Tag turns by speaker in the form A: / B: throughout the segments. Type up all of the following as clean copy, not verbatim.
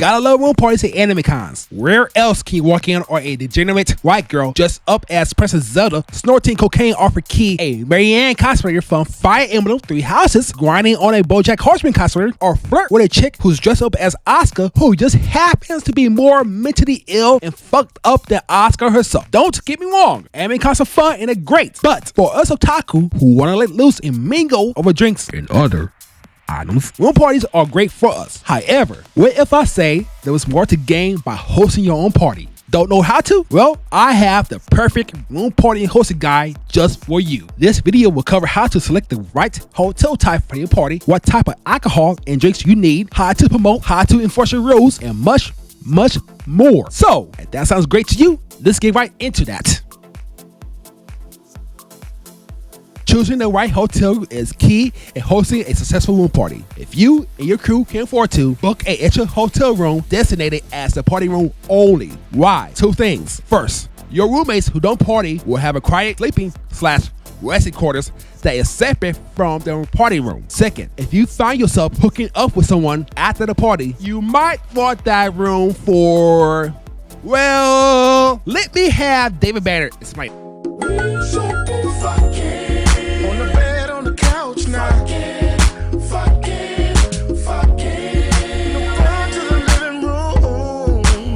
A: Gotta love room parties at anime cons. Where else can you walk in on a degenerate white girl dressed up as Princess Zelda, snorting cocaine off her key, a Marianne cosplayer from Fire Emblem Three Houses, grinding on a BoJack Horseman cosplayer, or flirt with a chick who's dressed up as Asuka, who just happens to be more mentally ill and fucked up than Asuka herself. Don't get me wrong, anime cons are fun and they're great, but for us otaku who wanna let loose and mingle over drinks and other items, room parties are great for us. However, what if I say there was more to gain by hosting your own party? Don't know how to? Well, I have the perfect room party and hosting guide just for you. This video will cover how to select the right hotel type for your party, what type of alcohol and drinks you need, how to promote, how to enforce your rules, and much more. So, if that sounds great to you, let's get right into that. Choosing the right hotel is key in hosting a successful room party. If you and your crew can afford to, book an extra hotel room designated as the party room only. Why? Two things. First, your roommates who don't party will have a quiet sleeping/resting quarters that is separate from the party room. Second, if you find yourself hooking up with someone after the party, you might want that room for, well, let me have David Banner explain.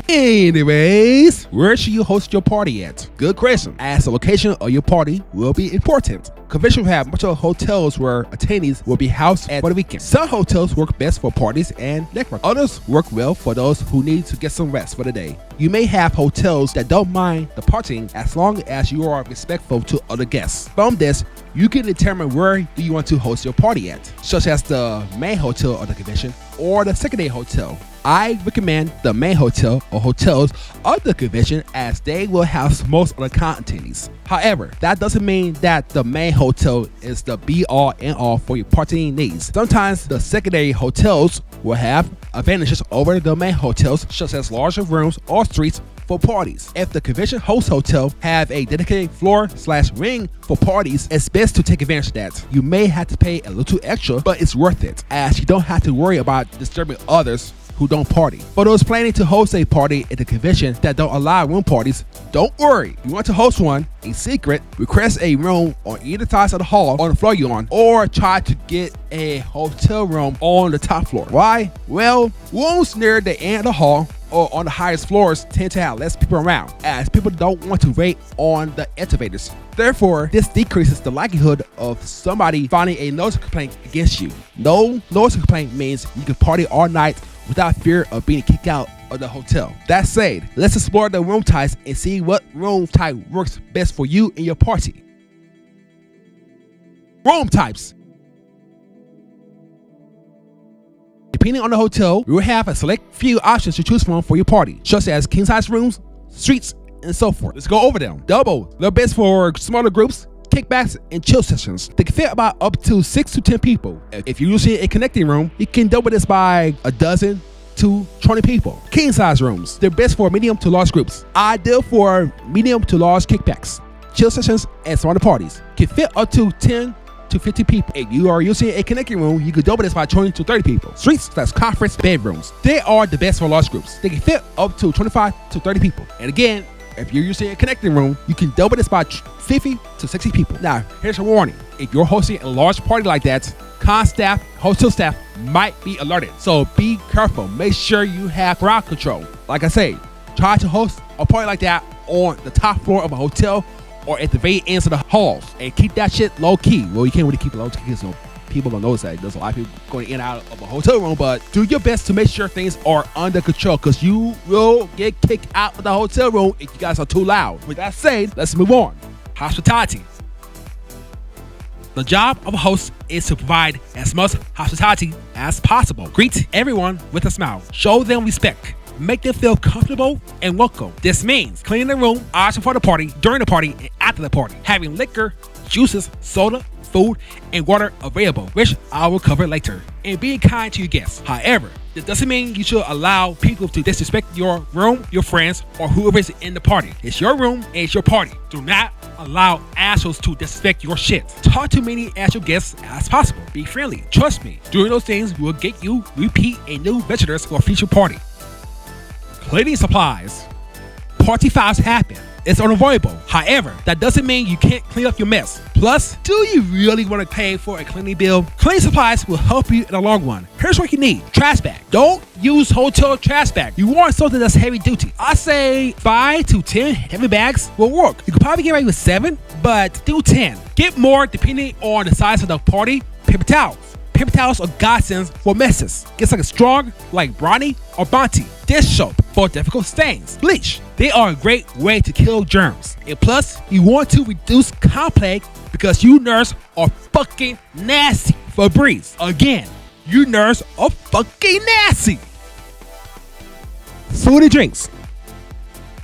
A: Anyways, where should you host your party at? Good question, as the location of your party will be important. Conventions have much of hotels where attendees will be housed for the weekend. Some hotels work best for parties and networking. Others work well for those who need to get some rest for the day. You may have hotels that don't mind the partying as long as you are respectful to other guests. From this, you can determine where do you want to host your party at, such as the main hotel of the convention or the secondary hotel. I recommend the main hotel or hotels of the convention as they will house most of the attendees. However, that doesn't mean that the main hotel is the be-all and all for your partying needs. Sometimes the secondary hotels will have advantages over the main hotels, such as larger rooms or suites for parties. If the convention host hotel have a dedicated floor/ring for parties, it's best to take advantage of that. You may have to pay a little extra, but it's worth it, as you don't have to worry about disturbing others who don't party. For those planning to host a party at the convention that don't allow room parties, don't worry. If you want to host one in secret, request a room on either side of the hall on the floor you're on, or try to get a hotel room on the top floor. Why? Well, rooms near the end of the hall or on the highest floors tend to have less people around, as people don't want to wait on the elevators. Therefore, this decreases the likelihood of somebody filing a notice of complaint against you. No notice of complaint means you can party all night without fear of being kicked out of the hotel. That said, let's explore the room types and see what room type works best for you and your party. Room types. Depending on the hotel, you will have a select few options to choose from for your party, such as king-size rooms, suites, and so forth. Let's go over them. Double, they're best for smaller groups, kickbacks, and chill sessions. They can fit about up to 6 to 10 people. If you're using a connecting room, you can double this by a dozen to 20 people. King size rooms, they're best for medium to large groups. Ideal for medium to large kickbacks, chill sessions, and smaller parties. Can fit up to 10 to 50 people. If you are using a connecting room, you could double this by 20 to 30 people. Suites/conference bedrooms, they are the best for large groups. They can fit up to 25 to 30 people. And again, if you're using a connecting room, you can double this by 50 to 60 people. Now, here's a warning. If you're hosting a large party like that, con staff, hotel staff might be alerted. So be careful. Make sure you have crowd control. Like I say, try to host a party like that on the top floor of a hotel or at the very ends of the halls. And keep that shit low key. Well, you can't really keep it low key because people don't notice that. There's a lot of people going in and out of a hotel room, but do your best to make sure things are under control, because you will get kicked out of the hotel room if you guys are too loud. With that said, let's move on. Hospitality. The job of a host is to provide as much hospitality as possible. Greet everyone with a smile. Show them respect. Make them feel comfortable and welcome. This means cleaning the room after for the party, during the party, and after the party. Having liquor, juices, soda, food, and water available, which I will cover later. And being kind to your guests. However, this doesn't mean you should allow people to disrespect your room, your friends, or whoever is in the party. It's your room and it's your party. Do not allow assholes to disrespect your shit. Talk to many as your guests as possible. Be friendly. Trust me, doing those things will get you repeat and new visitors for a future party. Cleaning supplies. Party fouls happen. It's unavoidable. However, that doesn't mean you can't clean up your mess. Plus, do you really want to pay for a cleaning bill? Cleaning supplies will help you in the long run. Here's what you need. Trash bag. Don't use hotel trash bag. You want something that's heavy duty. I say 5 to 10 heavy bags will work. You could probably get away with 7, but do 10. Get more depending on the size of the party. Paper towels. Paper towels are godsends for messes. Get something strong like Brawny or Bounty. Dish soap for difficult stains. Bleach. They are a great way to kill germs. And plus, you want to reduce contact because you nerds are fucking nasty. Febreze. Again, you nerds are fucking nasty. Food and drinks.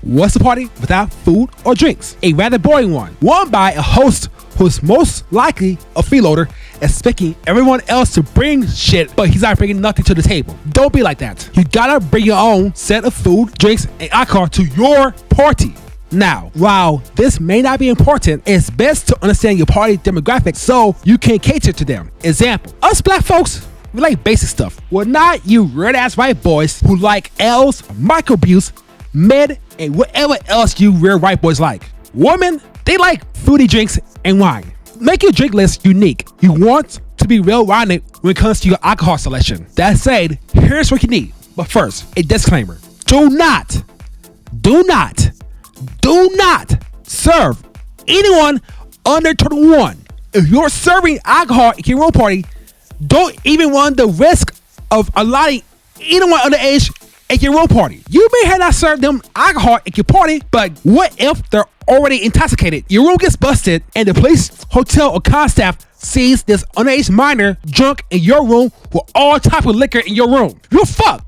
A: What's the party without food or drinks? A rather boring one. One by a host who's most likely a freeloader, expecting everyone else to bring shit, but he's not bringing nothing to the table. Don't be like that. You gotta bring your own set of food, drinks, and alcohol to your party. Now, while this may not be important, it's best to understand your party demographics so you can cater to them. Example, us black folks, we like basic stuff. We're not you weird ass white boys who like L's, microbrews, med, and whatever else you weird white boys like. Women, they like fruity drinks and wine. Make your drink list unique. You want to be well-rounded when it comes to your alcohol selection. That said, here's what you need. But first, a disclaimer. Do not serve anyone under 21. If you're serving alcohol at your own party, don't even run the risk of allowing anyone underage at your own party. You may have not served them alcohol at your party, but what if they're already intoxicated? Your room gets busted and the police, hotel, or con staff sees this underage minor drunk in your room with all type of liquor in your room. You're fucked.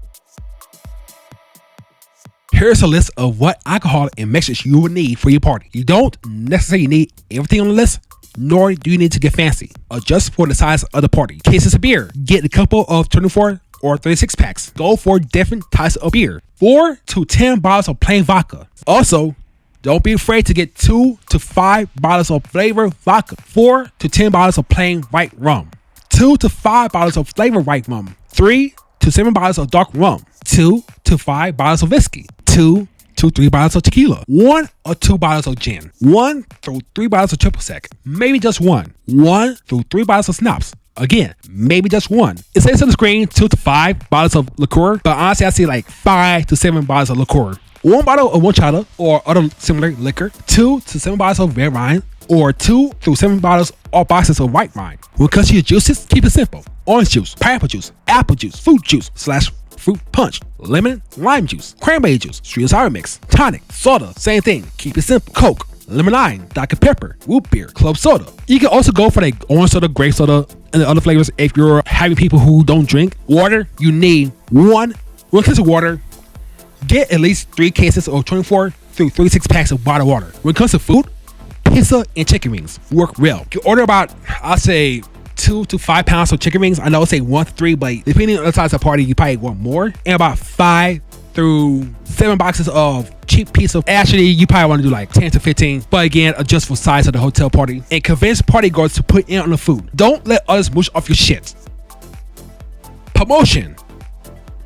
A: Here's a list of what alcohol and mixtures you will need for your party. You don't necessarily need everything on the list, nor do you need to get fancy. Adjust for the size of the party. Cases of beer. Get a couple of 24 or 36 packs. Go for different types of beer. 4 to 10 bottles of plain vodka. Also, don't be afraid to get 2 to 5 bottles of flavored vodka. 4 to 10 bottles of plain white rum. 2 to 5 bottles of flavored white rum. 3 to 7 bottles of dark rum. 2 to 5 bottles of whiskey. 2 to 3 bottles of tequila. 1 or 2 bottles of gin. 1 through 3 bottles of triple sec. Maybe just 1. 1 through 3 bottles of schnapps. Again, maybe just 1. It says on the screen 2 to 5 bottles of liqueur, but honestly I see like 5 to 7 bottles of liqueur. 1 bottle of horchata or other similar liquor. 2 to 7 bottles of red wine, or 2 through 7 bottles or boxes of white wine. When it comes to your juices, keep it simple. Orange juice, pineapple juice, apple juice, fruit juice / fruit punch, lemon, lime juice, cranberry juice, sweet and sour mix, tonic, soda, same thing. Keep it simple. Coke, lemon lime, Dr. Pepper, root beer, club soda. You can also go for the orange soda, grape soda, and the other flavors if you're having people who don't drink. Water, you need 1 case of water. Get at least 3 cases or 24 through 36 packs of bottled water. When it comes to food, pizza and chicken wings work well. You can order about, I'll say, 2 to 5 pounds of chicken wings. I know I say 1 to 3, but depending on the size of the party, you probably want more. And about 5 through 7 boxes of cheap pizza. Actually, you probably want to do like 10 to 15, but again, adjust for size of the hotel party. And convince party guards to put in on the food. Don't let others mooch off your shit. Promotion.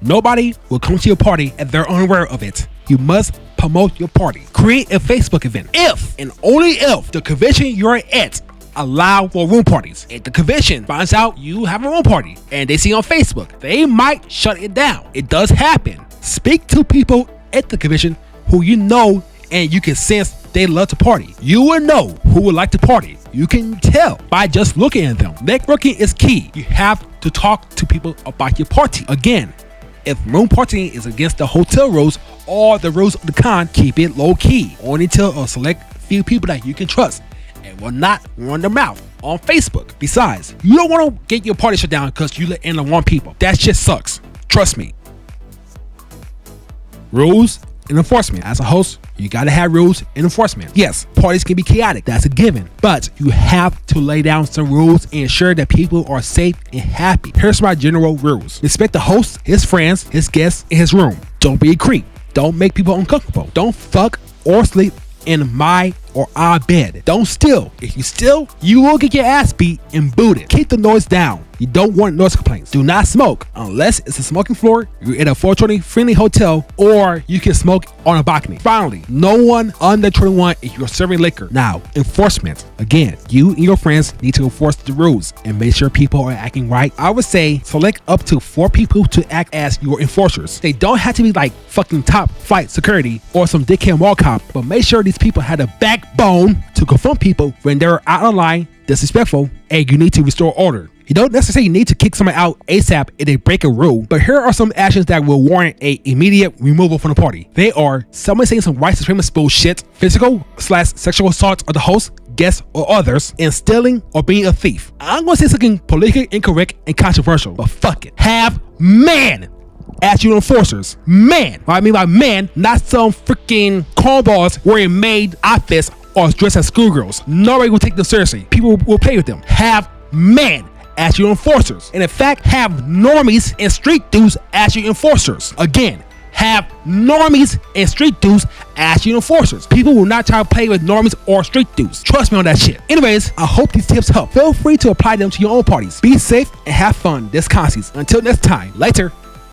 A: Nobody will come to your party if they're unaware of it. You must promote your party. Create a Facebook event. If and only if the convention you're at allow for room parties. If the convention finds out you have a room party and they see on Facebook, they might shut it down. It does happen. Speak to people at the convention who you know and you can sense they love to party. You will know who would like to party. You can tell by just looking at them. Networking is key. You have to talk to people about your party. Again, if room partying is against the hotel rules or the rules of the con, keep it low key. Only tell a select few people that you can trust and will not run their mouth on Facebook. Besides, you don't want to get your party shut down because you let in the wrong people. That shit sucks. Trust me. Rules and enforcement. As a host, you gotta have rules and enforcement. Yes, parties can be chaotic, that's a given, but you have to lay down some rules and ensure that people are safe and happy. Here's my general rules. Respect the host, his friends, his guests, and his room. Don't be a creep. Don't make people uncomfortable. Don't fuck or sleep in my or our bed. Don't steal. If you steal, you will get your ass beat and booted. Keep the noise down. You don't want noise complaints. Do not smoke unless it's a smoking floor, you're in a 420 friendly hotel, or you can smoke on a balcony. Finally, no one under 21 if you're serving liquor. Now, enforcement. Again, you and your friends need to enforce the rules and make sure people are acting right. I would say select up to 4 people to act as your enforcers. They don't have to be like fucking top flight security or some dickhead mall cop, but make sure these people had a backbone to confront people when they're out of line, disrespectful, and you need to restore order. You don't necessarily need to kick somebody out ASAP if they break a rule, but here are some actions that will warrant a immediate removal from the party. They are someone saying some white supremacist bullshit, physical/sexual assault of the host, guests, or others, and stealing or being a thief. I'm gonna say something politically incorrect and controversial, but fuck it. Have man as your enforcers. Man. What I mean by man, not some freaking cornballs wearing maid outfits or dressed as schoolgirls. Nobody will take them seriously. People will play with them. Have man as your enforcers. And in fact, have normies and street dudes as your enforcers. Again, have normies and street dudes as your enforcers. People will not try to play with normies or street dudes. Trust me on that shit. Anyways, I hope these tips help. Feel free to apply them to your own parties. Be safe and have fun this con season. Until next time, later.